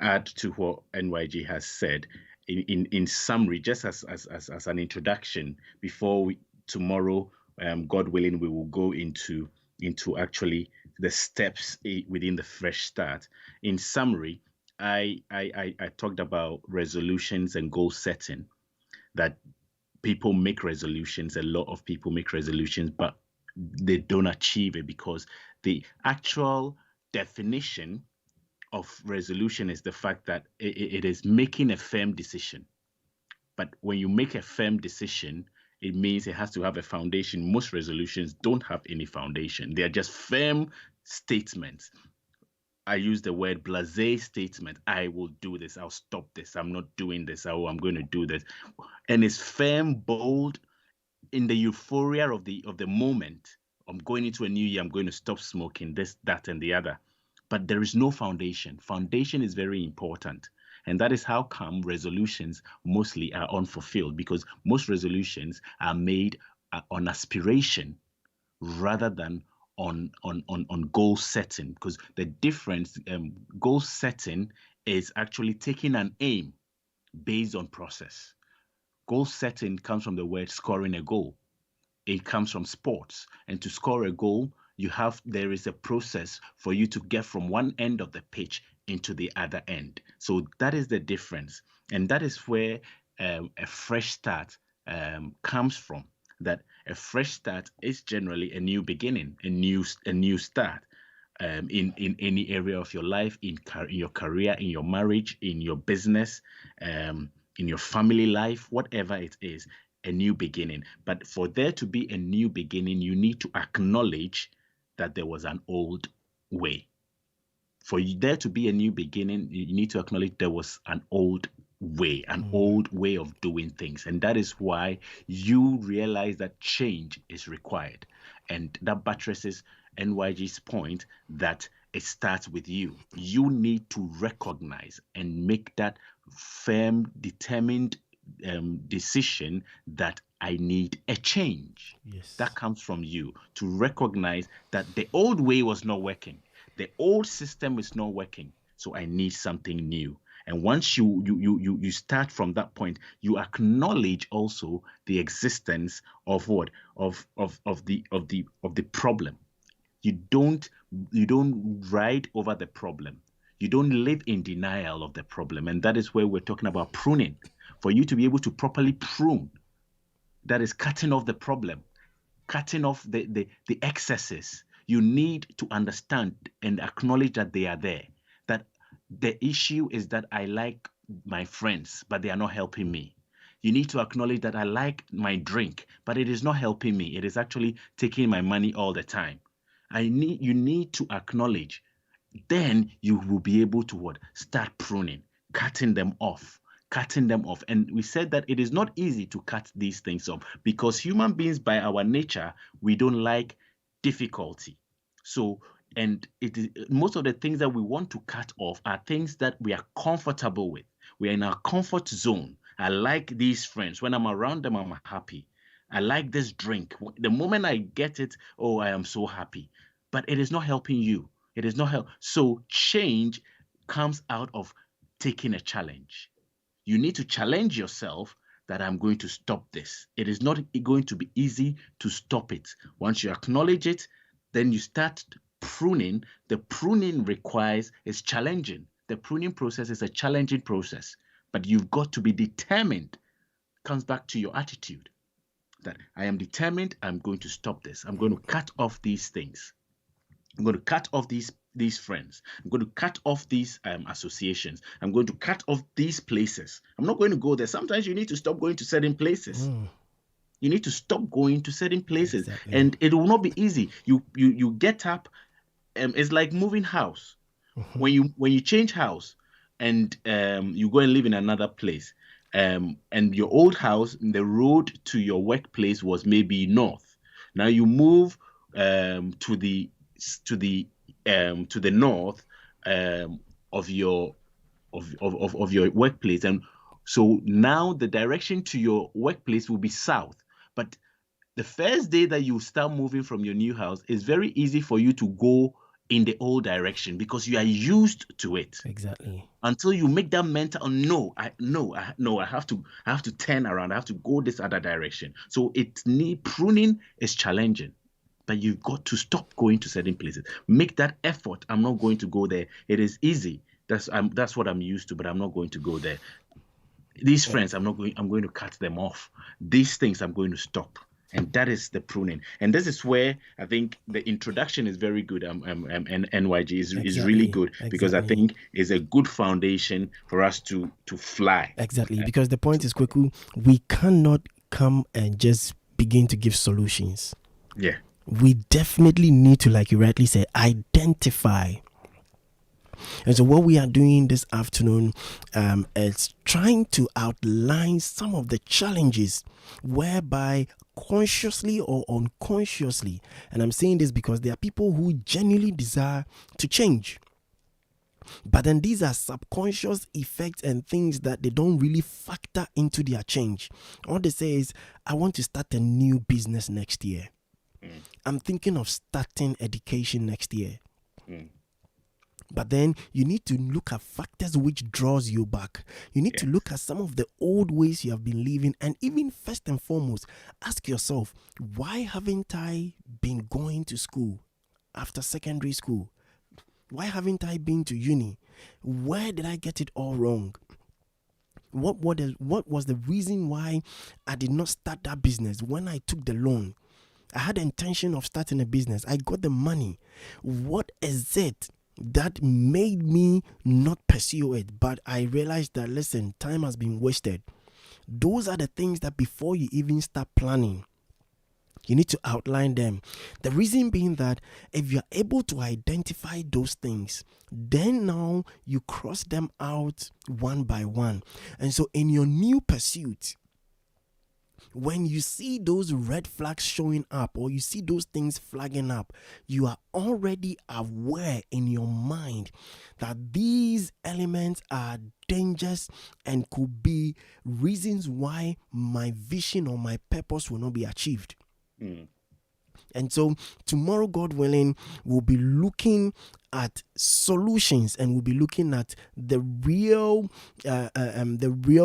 add to what NYG has said in summary, just as an introduction, before tomorrow, God willing, we will go into actually the steps within the fresh start. In summary, I talked about resolutions and goal setting, that people make resolutions. A lot of people make resolutions, but they don't achieve it because the actual definition of resolution is the fact that it is making a firm decision. But when you make a firm decision, it means it has to have a foundation. Most resolutions don't have any foundation. They are just firm statements. I use the word blasé statement. I will do this. I'll stop this. I'm not doing this. I'm going to do this. And it's firm, bold, in the euphoria of the moment. I'm going into a new year. I'm going to stop smoking, this, that, and the other. But there is no foundation. Foundation is very important. And that is how come resolutions mostly are unfulfilled, because most resolutions are made on aspiration rather than on goal setting. Because the difference, goal setting is actually taking an aim based on process. Goal setting comes from the word scoring a goal. It comes from sports. And to score a goal, there is a process for you to get from one end of the pitch into the other end. So that is the difference. And that is where a fresh start comes from. That a fresh start is generally a new beginning, a new start. In any area of your life, in your career, in your marriage, in your business, in your family life, whatever it is, a new beginning. But for there to be a new beginning, you need to acknowledge that there was an old way. For there to be a new beginning, you need to acknowledge there was an old way of doing things. And that is why you realize that change is required. And that buttresses NYG's point that it starts with you. You need to recognize and make that firm, determined decision that I need a change. Yes. That comes from you to recognize that the old way was not working. The old system is not working. So I need something new. And once you start from that point, you acknowledge also the existence of what? Of the problem. You don't ride over the problem. You don't live in denial of the problem. And that is where we're talking about pruning. For you to be able to properly prune, that is cutting off the problem, cutting off the excesses. You need to understand and acknowledge that they are there. That the issue is that I like my friends, but they are not helping me. You need to acknowledge that I like my drink, but it is not helping me. It is actually taking my money all the time. You need to acknowledge. Then you will be able to what? Start pruning, cutting them off. And we said that it is not easy to cut these things off because human beings, by our nature, we don't like difficulty. So, and it is most of the things that we want to cut off are things that we are comfortable with. We are in our comfort zone. I like these friends. When I'm around them, I'm happy. I like this drink. The moment I get it, oh, I am so happy. But it is not helping you. It is not help. So change comes out of taking a challenge. You need to challenge yourself that I'm going to stop this. It is not going to be easy to stop it. Once you acknowledge it, then you start pruning. The pruning is challenging. The pruning process is a challenging process, but you've got to be determined. Comes back to your attitude that I am determined. I'm going to stop this. I'm going to cut off these things. I'm going to cut off these friends. I'm going to cut off these associations. I'm going to cut off these places. I'm not going to go there. Sometimes you need to stop going to certain places. You need to stop going to certain places. Exactly. And it will not be easy. You get up. It's like moving house. When you change house and you go and live in another place, and your old house, the road to your workplace was maybe north. Now you move to the north of your workplace, and so now the direction to your workplace will be south. But the first day that you start moving from your new house, it's very easy for you to go in the old direction because you are used to it. Exactly. Until you make that mental, I have to turn around. I have to go this other direction. So pruning is challenging. But you've got to stop going to certain places. Make that effort. I'm not going to go there. It is easy. That's what I'm used to, but I'm not going to go there. These friends, I'm going to cut them off. These things I'm going to stop. And that is the pruning. And this is where I think the introduction is very good. And NYG is really good because I think it's a good foundation for us to fly. Exactly. Because the point is, KWAKU, we cannot come and just begin to give solutions. Yeah. We definitely need to, like you rightly said, identify. And so what we are doing this afternoon is trying to outline some of the challenges whereby consciously or unconsciously, and I'm saying this because there are people who genuinely desire to change. But then these are subconscious effects and things that they don't really factor into their change. All they say is, I want to start a new business next year. I'm thinking of starting education next year. But then you need to look at factors which draws you back. You need to look at some of the old ways you have been living, and even first and foremost, ask yourself, why haven't I been going to school after secondary school? Why haven't I been to uni? Where did I get it all wrong? What was the reason why I did not start that business when I took the loan? I had the intention of starting a business. I got the money. What is it that made me not pursue it? But I realized that, listen, time has been wasted. Those are the things that before you even start planning, you need to outline them. The reason being that if you're able to identify those things, then now you cross them out one by one. And so in your new pursuit, when you see those red flags showing up, or you see those things flagging up, you are already aware in your mind that these elements are dangers and could be reasons why my vision or my purpose will not be achieved. And so tomorrow, God willing, we'll be looking at solutions, and we'll be looking at the real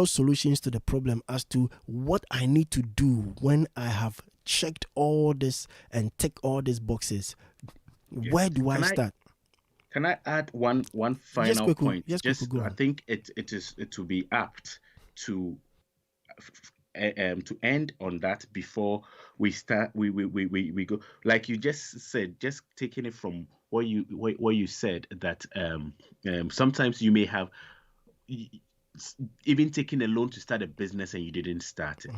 solutions to the problem as to what I need to do when I have checked all this and tick all these boxes. Yes. Where do I start? Can I add one final point? Yes, go on. I think it will be apt to end on that before we start. We go, like you just said, just taking it from what you said, that sometimes you may have even taken a loan to start a business and you didn't start it.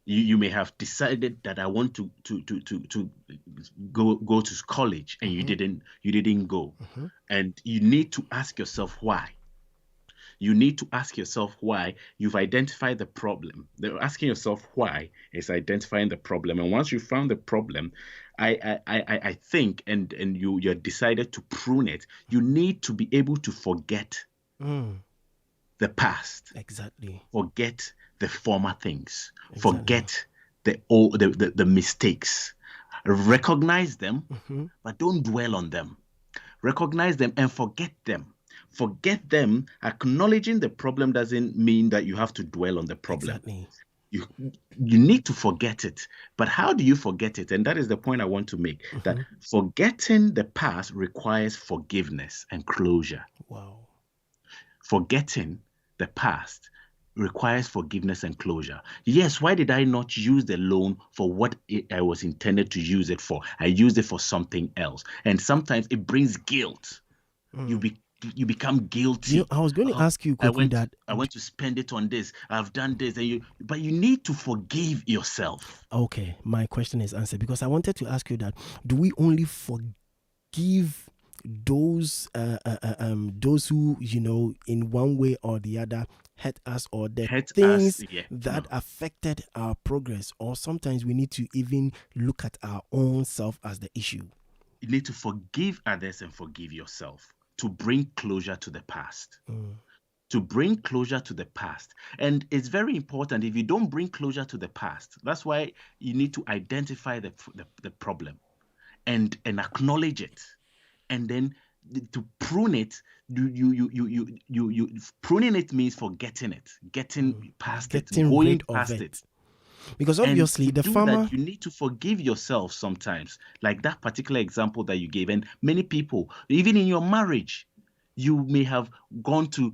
You may have decided that I want to go to college, and you didn't go. And you need to ask yourself why. You need to ask yourself why. You've identified the problem. Asking yourself why is identifying the problem. And once you found the problem, I think, and you're decided to prune it, you need to be able to forget the past. Exactly. Forget the former things. Exactly. Forget the mistakes. Recognize them, but don't dwell on them. Recognize them and forget them. Forget them. Acknowledging the problem doesn't mean that you have to dwell on the problem. Exactly. You need to forget it. But how do you forget it? And that is the point I want to make, that forgetting the past requires forgiveness and closure. Wow. Forgetting the past requires forgiveness and closure. Yes, why did I not use the loan for what I was intended to use it for? I used it for something else. And sometimes it brings guilt. You become guilty. I was going to ask you quickly that I want to spend it on this. I've done this, but you need to forgive yourself. Okay, my question is answered, because I wanted to ask you that: do we only forgive those who, in one way or the other hurt us, or the things that affected our progress, or sometimes we need to even look at our own self as the issue? You need to forgive others and forgive yourself, to bring closure to the past. To bring closure to the past. And it's very important. If you don't bring closure to the past, that's why you need to identify the problem and acknowledge it. And then to prune it, pruning it means forgetting it, getting past it, going past it. Because obviously the farmer, you need to forgive yourself sometimes, like that particular example that you gave. And many people, even in your marriage, you may have gone to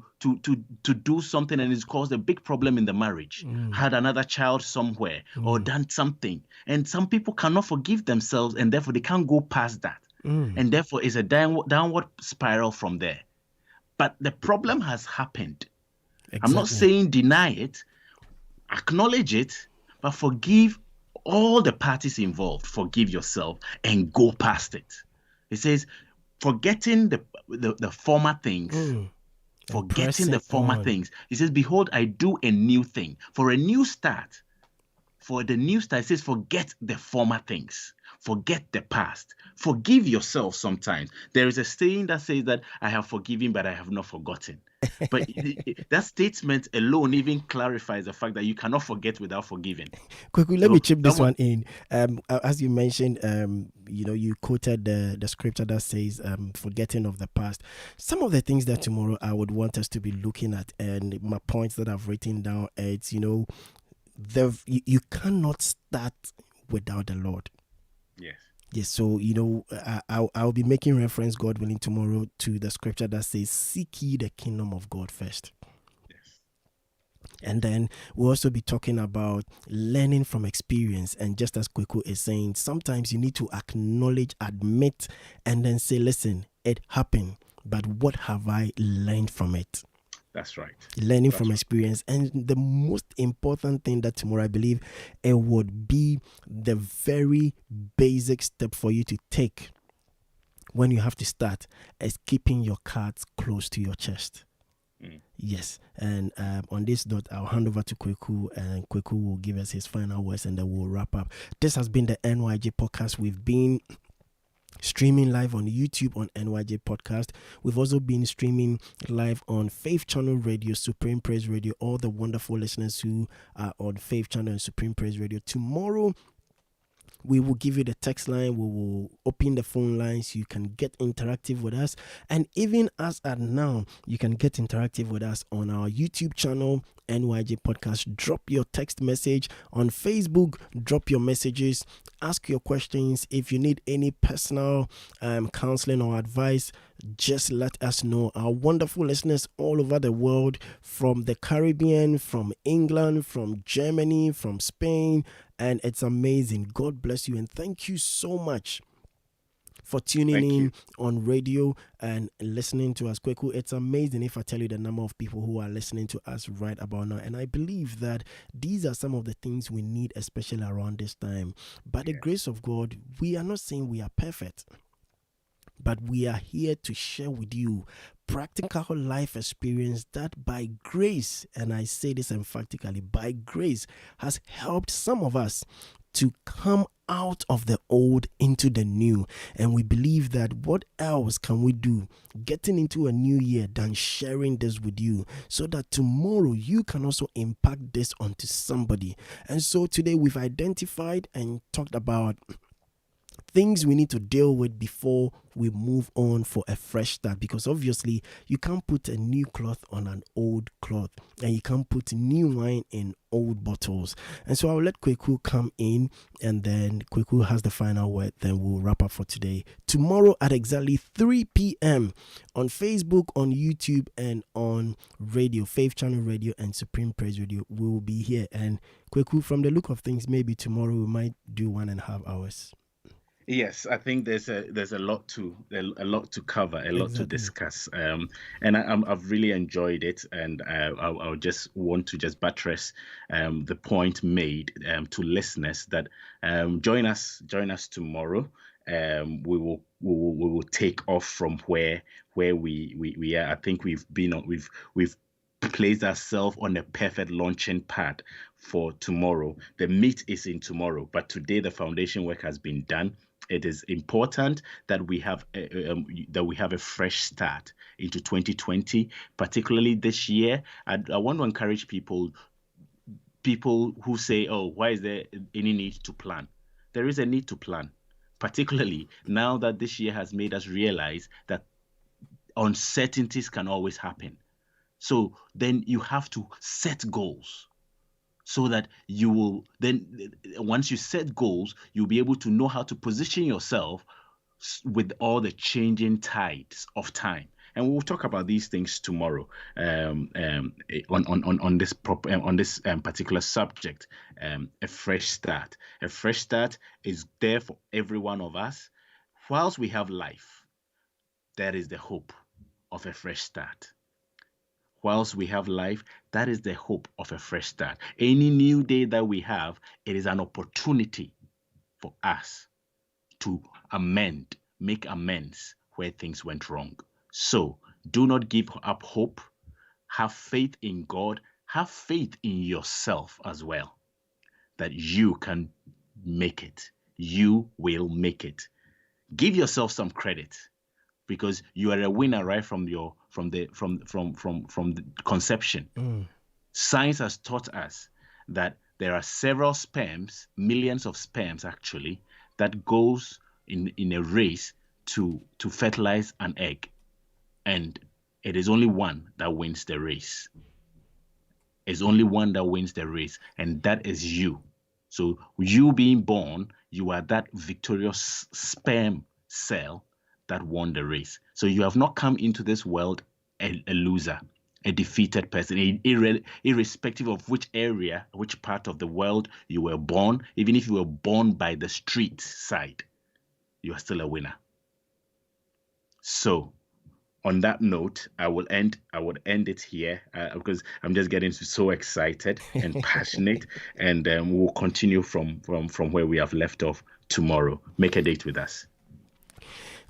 do something and it's caused a big problem in the marriage, had another child somewhere, or done something. And some people cannot forgive themselves, and therefore they can't go past that. And therefore it's a downward spiral from there. But the problem has happened. Exactly. I'm not saying deny it, acknowledge it, but forgive all the parties involved. Forgive yourself and go past it. It says, forgetting the former things. Forgetting the former things. It says, behold, I do a new thing. For a new start, it says, forget the former things. Forget the past. Forgive yourself sometimes. There is a saying that says that I have forgiven, but I have not forgotten. But that statement alone even clarifies the fact that you cannot forget without forgiving. Quickly, let me So chip this someone, one in. As you mentioned, you quoted the scripture that says, "Forgetting of the past." Some of the things that tomorrow I would want us to be looking at, and my points that I've written down, it's you cannot start without the Lord. yes, Yes, so I'll be making reference, God willing, tomorrow to the scripture that says, "Seek ye the kingdom of God first." yes, And then we'll also be talking about learning from experience. And just as Kweku is saying, sometimes you need to acknowledge, admit, and then say, listen, it happened, but what have I learned from it? that's right. Learning That's from right. experience. And the most important thing that tomorrow I believe it would be the very basic step for you to take when you have to start is keeping your cards close to your chest. Mm. Yes, and on this note, I'll hand over to Kweku, and Kweku will give us his final words, and then we'll wrap up. This has been the NYJ podcast. We've been streaming live on YouTube on NYJ Podcast. We've also been streaming live on Faith Channel Radio, Supreme Praise Radio. All the wonderful listeners who are on Faith Channel and Supreme Praise Radio. Tomorrow, we will give you the text line. We will open the phone lines. You can get interactive with us. And even as at now, you can get interactive with us on our YouTube channel, NYJ Podcast. Drop your text message on Facebook. Drop your messages. Ask your questions. If you need any personal counseling or advice, just let us know. Our wonderful listeners all over the world, from the Caribbean, from England, from Germany, from Spain, and it's amazing. God bless you, and thank you so much for tuning Thank you. in on radio and listening to us. Kweku, it's amazing if I tell you the number of people who are listening to us right about now. And I believe that these are some of the things we need, especially around this time. By the Yes. grace of God, we are not saying we are perfect, but we are here to share with you practical life experience that by grace, and I say this emphatically, by grace has helped some of us to come out of the old into the new. And we believe that what else can we do getting into a new year than sharing this with you, so that tomorrow you can also impact this onto somebody. And so today we've identified and talked about things we need to deal with before we move on for a fresh start, because obviously you can't put a new cloth on an old cloth, and you can't put new wine in old bottles. And so I'll let Kweku come in, and then Kweku has the final word, then we'll wrap up for today. Tomorrow at exactly 3 p.m. on Facebook, on YouTube, and on radio, Faith Channel Radio and Supreme Praise Radio, we will be here. And Kweku, from the look of things, maybe tomorrow we might do 1.5 hours. Yes, I think there's a lot to cover, a lot to Exactly. discuss, and I've really enjoyed it, and I'll just want to just buttress the point made to listeners that join us tomorrow. We will take off from where we are. I think we've placed ourselves on a perfect launching pad for tomorrow. The meat is in tomorrow, but today the foundation work has been done. It is important that we have a fresh start into 2020, particularly this year. I want to encourage people who say, "Oh, why is there any need to plan?" There is a need to plan, particularly now that this year has made us realize that uncertainties can always happen. So then you have to set goals, so that you will then, once you set goals, you'll be able to know how to position yourself with all the changing tides of time. And we'll talk about these things tomorrow on this particular subject. A fresh start. A fresh start is there for every one of us. Whilst we have life, that is the hope of a fresh start. Whilst we have life, that is the hope of a fresh start. Any new day that we have, it is an opportunity for us to make amends where things went wrong. So do not give up hope. Have faith in God. Have faith in yourself as well, that you can make it. you will make it. Give yourself some credit, because you are a winner right from the conception. Science has taught us that there are several sperms, millions of sperms actually, that goes in a race to fertilize an egg, and it is only one that wins the race. It's only one that wins the race, and that is you. So you being born, you are that victorious sperm cell that won the race. So you have not come into this world a loser, a defeated person, irrespective of which area, which part of the world you were born. Even if you were born by the street side, you are still a winner. So on that note, I would end it here, because I'm just getting so excited and passionate, and we'll continue from where we have left off tomorrow. Make a date with us.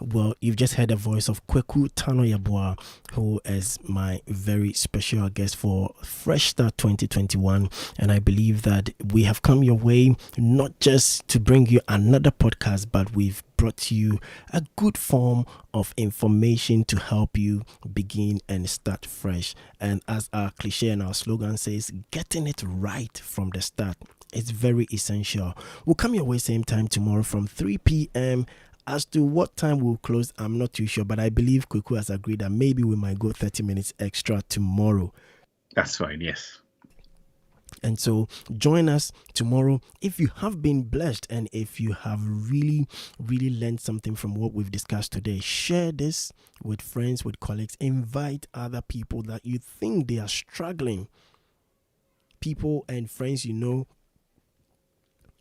Well, you've just heard the voice of KWAKU TANO-YEBOAH, who is my very special guest for Fresh Start 2021. And I believe that we have come your way not just to bring you another podcast, but we've brought you a good form of information to help you begin and start fresh. And as our cliche and our slogan says, getting it right from the start is very essential. We'll come your way same time tomorrow from 3 p.m. As to what time we'll close, I'm not too sure, but I believe KWAKU has agreed that maybe we might go 30 minutes extra tomorrow. That's fine, yes. And so join us tomorrow. If you have been blessed and if you have really, really learned something from what we've discussed today, share this with friends, with colleagues. Invite other people that you think they are struggling. People and friends you know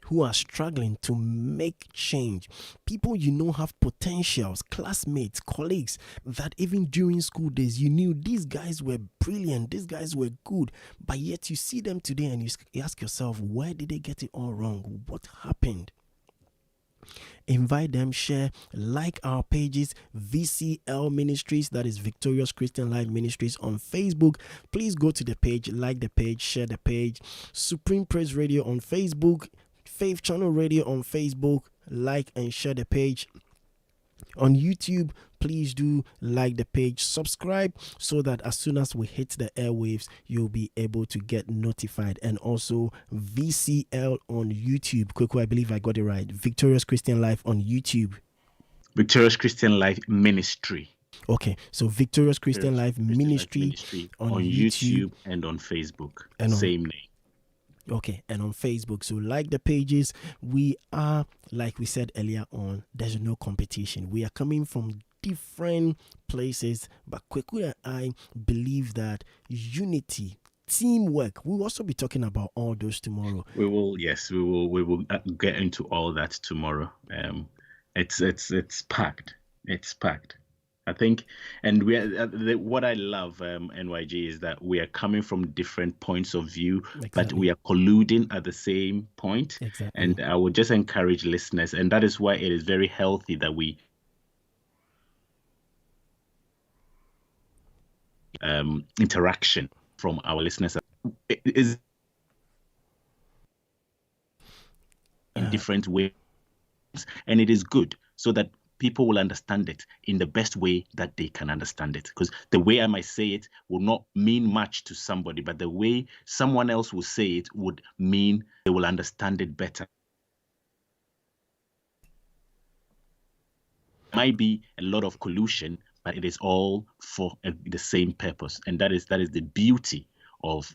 who are struggling to make change. People you know have potentials, classmates, colleagues that even during school days you knew these guys were brilliant, these guys were good, but yet you see them today and you ask yourself, where did they get it all wrong? What happened? Invite them, share, like our pages, VCL Ministries, that is Victorious Christian Life Ministries on Facebook. Please go to the page, like the page, share the page. Supreme Praise Radio on Facebook, Faith Channel Radio on Facebook, like and share the page. On YouTube, please do like the page, subscribe, so that as soon as we hit the airwaves, you'll be able to get notified. And also VCL on YouTube. KWAKU, I believe I got it right. Victorious Christian Life on YouTube. Victorious Christian Life Ministry. Okay, so Victorious Christian Life Ministry on YouTube and on Facebook. And same name. Okay, and on Facebook. So like the pages. We are, like we said earlier on, there's no competition. We are coming from different places, but KWAKU and I believe that unity, teamwork, we'll also be talking about all those tomorrow. We will get into all that tomorrow. It's packed. It's packed. I think, and we are, what I love, NYG, is that we are coming from different points of view, but we are colluding at the same point. Exactly. And I would just encourage listeners, and that is why it is very healthy that we interaction from our listeners. It is in different ways, and it is good so that people will understand it in the best way that they can understand it. Because the way I might say it will not mean much to somebody, but the way someone else will say it would mean they will understand it better. There might be a lot of collusion, but it is all for the same purpose. And that is the beauty of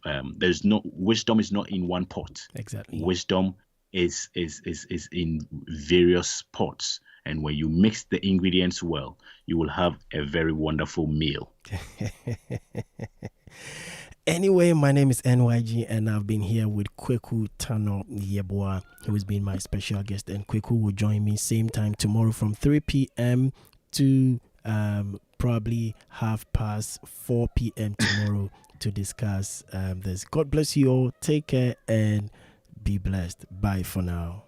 wisdom is not in one pot. Exactly. Wisdom is in various pots. And when you mix the ingredients well, you will have a very wonderful meal. Anyway, my name is NYG, and I've been here with KWAKU TANO-YEBOAH, who has been my special guest. And KWAKU will join me same time tomorrow from 3 p.m. to probably 4 p.m. tomorrow to discuss this. God bless you all. Take care and be blessed. Bye for now.